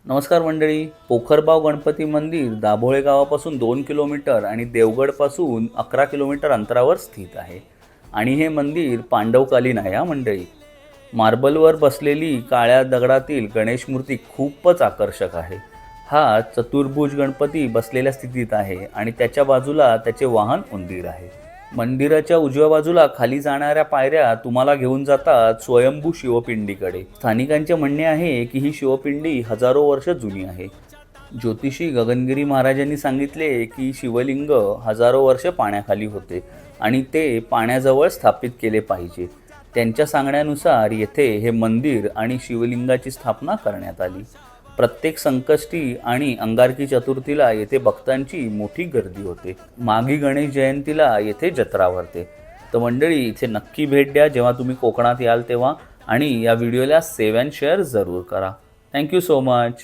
नमस्कार मंडळी. पोखरबाव गणपती मंदिर दाभोळे गावापासून 2 किलोमीटर आणि देवगडपासून 11 किलोमीटर अंतरावर स्थित आहे. आणि हे मंदिर पांडवकालीन आहे. मंडळी, मार्बलवर बसलेली काळ्या दगडातील गणेश मूर्ती खूपच आकर्षक आहे. हा चतुर्भुज गणपती बसलेल्या स्थितीत आहे आणि त्याच्या बाजूला त्याचे वाहन उंदीर आहे. मंदिराच्या उजव्या बाजूला खाली जाणाऱ्या पायऱ्या तुम्हाला घेऊन जातात स्वयंभू शिवपिंडीकडे. स्थानिकांचे म्हणणे आहे की ही शिवपिंडी हजारो वर्ष जुनी आहे. ज्योतिषी गगनगिरी महाराजांनी सांगितले की शिवलिंग हजारो वर्ष पाण्याखाली होते आणि ते पाण्याजवळ स्थापित केले पाहिजे. त्यांच्या सांगण्यानुसार येथे हे मंदिर आणि शिवलिंगाची स्थापना करण्यात आली. प्रत्येक संकष्टी आणि अंगारकी चतुर्थीला येथे भक्तांची मोठी गर्दी होते. माघी गणेश जयंतीला येथे जत्रा भरते. तर मंडळी, इथे नक्की भेट द्या जेव्हा तुम्ही कोकणात याल तेव्हा, आणि या व्हिडिओला सेव्ह अँड शेअर जरूर करा. Thank you so much.